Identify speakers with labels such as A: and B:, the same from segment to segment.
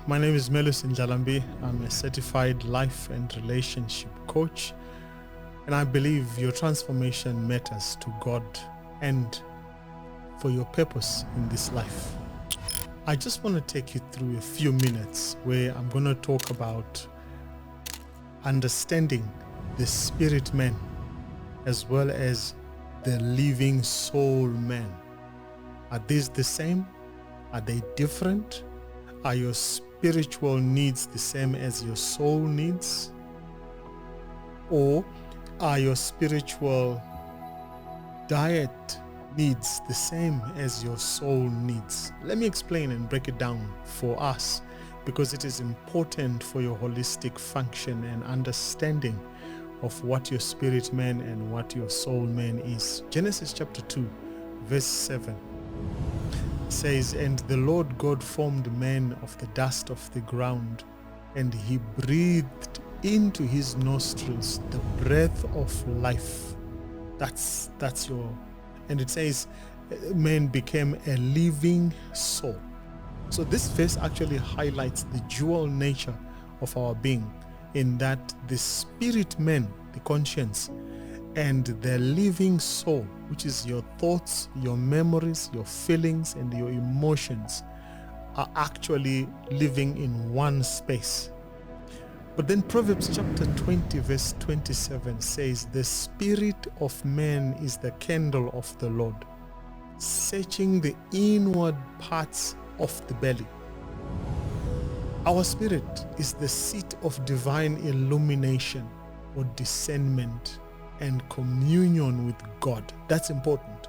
A: My name is Melusi. I'm a certified life and relationship coach, and I believe your transformation matters to God and for your purpose in this life. I just want to take you through a few minutes where I'm going to talk about understanding the spirit man as well as the living soul man. Are these the same? Are they different? Are your spiritual needs the same as your soul needs? Or are your spiritual diet needs the same as your soul needs? Let me explain and break it down for us, because it is important for your holistic function and understanding of what your spirit man and what your soul man is. Genesis chapter 2, verse 7 says, "And the Lord God formed man of the dust of the ground, and he breathed into his nostrils the breath of life." That's your, and it says man became a living soul. So this verse actually highlights the dual nature of our being, in that the spirit man, the conscience, and the living soul, which is your thoughts, your memories, your feelings, and your emotions, are actually living in one space. But then Proverbs chapter 20 verse 27 says, "The spirit of man is the candle of the Lord, searching the inward parts of the belly." Our spirit is the seat of divine illumination or discernment and communion with God. That's important.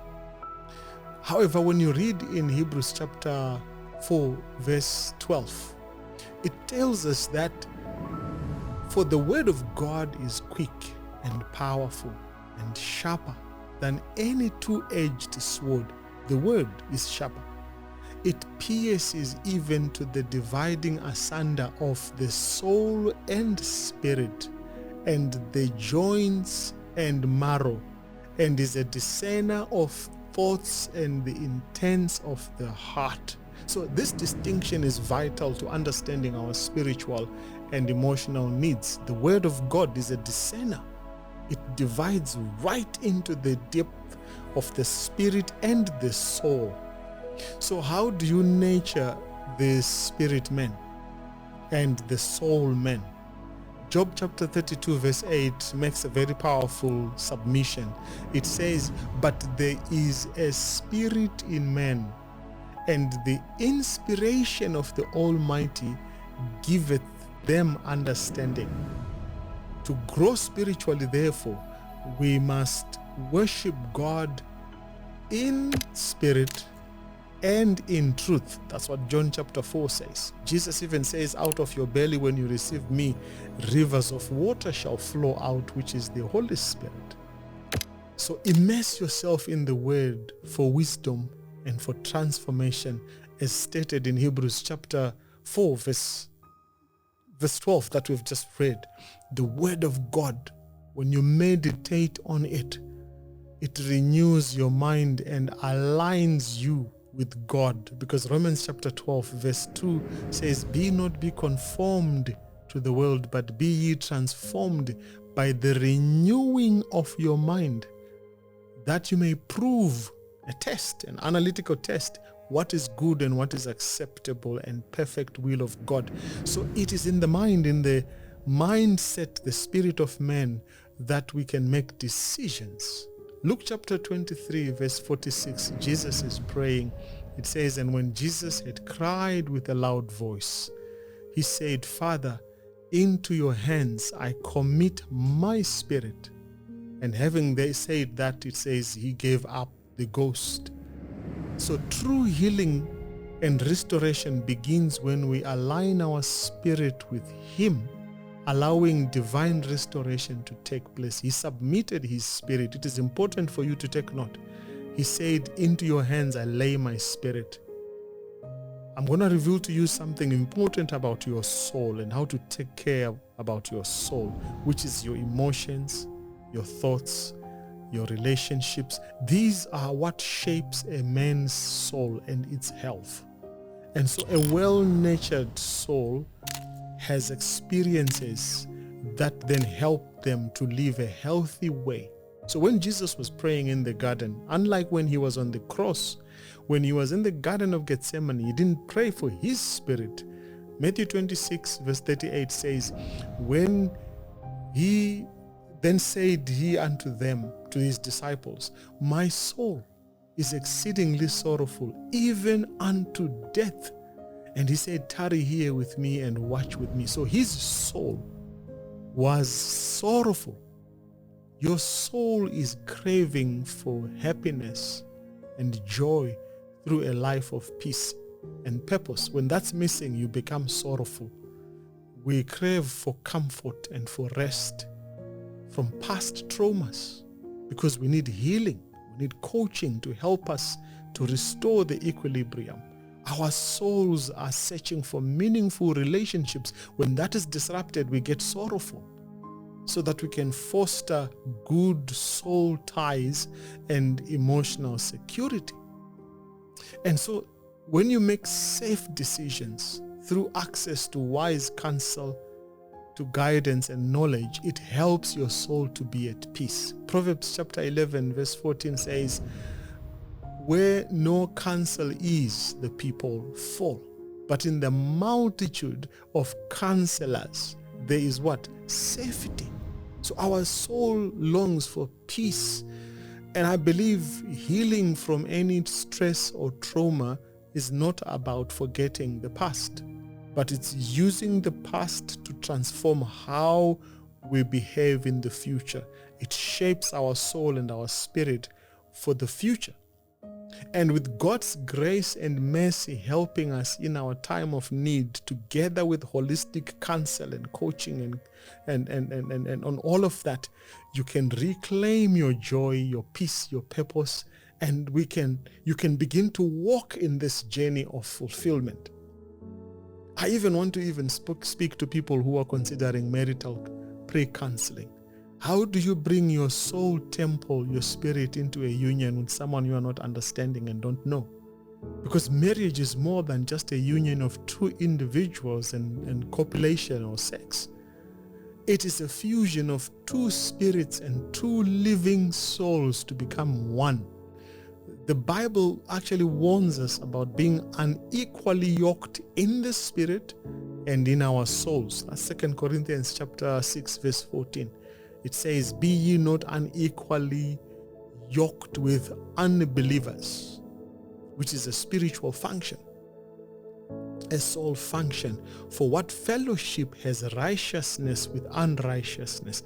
A: However, when you read in Hebrews chapter 4 verse 12, it tells us that for the word of God is quick and powerful and sharper than any two-edged sword. The word is sharper. It pierces even to the dividing asunder of the soul and spirit, and the joints and marrow, and is a discerner of thoughts and the intents of the heart. So this distinction is vital to understanding our spiritual and emotional needs. The word of God is a discerner. It divides right into the depth of the spirit and the soul. So how do you nurture the spirit man and the soul man? Job chapter 32 verse 8 makes a very powerful submission. It says, "But there is a spirit in man, and the inspiration of the Almighty giveth them understanding." To grow spiritually, therefore, we must worship God in spirit and in truth. That's what John chapter 4 says. Jesus even says, "Out of your belly, when you receive me, rivers of water shall flow out," which is the Holy Spirit. So immerse yourself in the word for wisdom and for transformation, as stated in Hebrews chapter 4 verse 12 that we've just read. The word of God, when you meditate on it, it renews your mind and aligns you with God, because Romans chapter 12 verse 2 says, "Be not be conformed to the world, but be ye transformed by the renewing of your mind, that you may prove," a test, an analytical test, "what is good and what is acceptable and perfect will of God." So it is in the mind, in the mindset, the spirit of man, that we can make decisions. Luke chapter 23 verse 46, Jesus is praying. It says, "And when Jesus had cried with a loud voice, he said, Father, into your hands I commit my spirit." And having they said that, it says he gave up the ghost. So true healing and restoration begins when we align our spirit with him, allowing divine restoration to take place. He submitted his spirit. It is important for you to take note. He said, "Into your hands I lay my spirit." I'm going to reveal to you something important about your soul and how to take care about your soul, which is your emotions, your thoughts, your relationships. These are what shapes a man's soul and its health. And so a well-nurtured soul has experiences that then help them to live a healthy way. So when Jesus was praying in the garden, unlike when he was on the cross, when he was in the Garden of Gethsemane, he didn't pray for his spirit. Matthew 26 verse 38 says, when he then said he unto them, to his disciples, my soul is exceedingly sorrowful, even unto death. And he said, tarry here with me and watch with me. So his soul was sorrowful. Your soul is craving for happiness and joy through a life of peace and purpose. When that's missing, you become sorrowful. We crave for comfort and for rest from past traumas because we need healing. We need coaching to help us to restore the equilibrium. Our souls are searching for meaningful relationships. When that is disrupted, we get sorrowful, so that we can foster good soul ties and emotional security. And so when you make safe decisions through access to wise counsel, to guidance and knowledge, it helps your soul to be at peace. Proverbs chapter 11 verse 14 says, where no counsel is, the people fall. But in the multitude of counselors, there is what? Safety. So our soul longs for peace. And I believe healing from any stress or trauma is not about forgetting the past, but it's using the past to transform how we behave in the future. It shapes our soul and our spirit for the future. And with God's grace and mercy helping us in our time of need, together with holistic counsel and coaching and on all of that, you can reclaim your joy, your peace, your purpose, and you can begin to walk in this journey of fulfillment. I even want to speak to people who are considering marital pre-counseling. How do you bring your soul temple, your spirit, into a union with someone you are not understanding and don't know? Because marriage is more than just a union of two individuals and copulation or sex. It is a fusion of two spirits and two living souls to become one. The Bible actually warns us about being unequally yoked in the spirit and in our souls. That's 2 Corinthians chapter 6 verse 14. It says, be ye not unequally yoked with unbelievers, which is a spiritual function, a soul function. For what fellowship has righteousness with unrighteousness?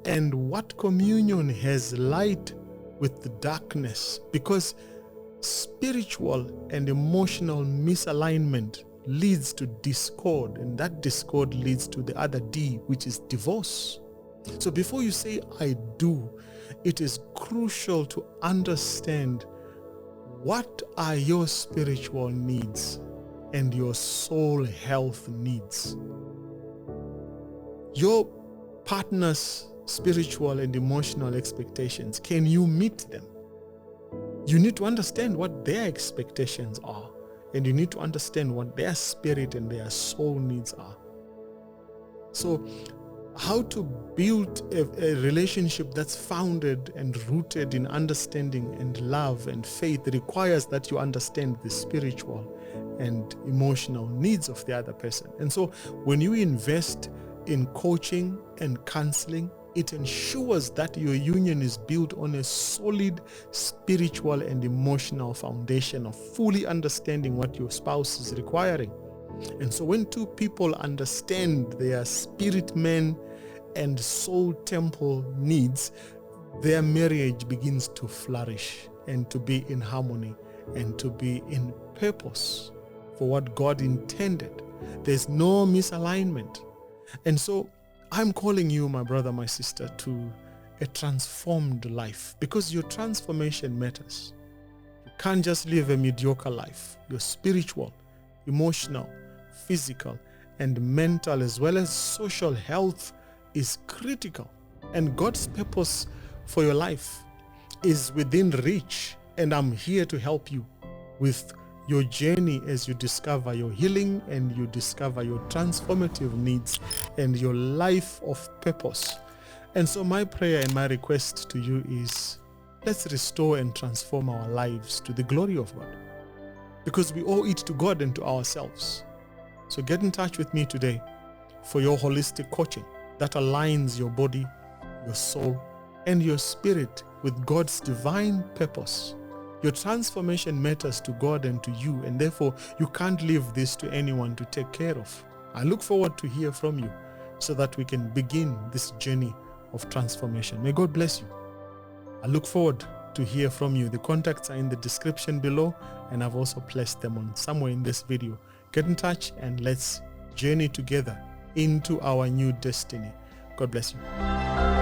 A: And what communion has light with the darkness? Because spiritual and emotional misalignment leads to discord, and that discord leads to the other D, which is divorce. So before you say I do, it is crucial to understand what are your spiritual needs and your soul health needs. Your partner's spiritual and emotional expectations, can you meet them? You need to understand what their expectations are, and you need to understand what their spirit and their soul needs are. So how to build a relationship that's founded and rooted in understanding and love and faith requires that you understand the spiritual and emotional needs of the other person. And so when you invest in coaching and counseling, it ensures that your union is built on a solid spiritual and emotional foundation of fully understanding what your spouse is requiring. And so when two people understand their spirit man and soul temple needs, their marriage begins to flourish and to be in harmony and to be in purpose for what God intended. There's no misalignment. And so I'm calling you, my brother, my sister, to a transformed life, because your transformation matters. You can't just live a mediocre life. Your spiritual, emotional, physical, and mental, as well as social health is critical. And God's purpose for your life is within reach. And I'm here to help you with your journey as you discover your healing and you discover your transformative needs and your life of purpose. And so my prayer and my request to you is, let's restore and transform our lives to the glory of God, because we owe it to God and to ourselves. So get in touch with me today for your holistic coaching that aligns your body, your soul, and your spirit with God's divine purpose. Your transformation matters to God and to you, and therefore you can't leave this to anyone to take care of. I look forward to hear from you so that we can begin this journey of transformation. May God bless you. I look forward to hear from you. The contacts are in the description below, and I've also placed them on somewhere in this video. Get in touch and let's journey together into our new destiny. God bless you.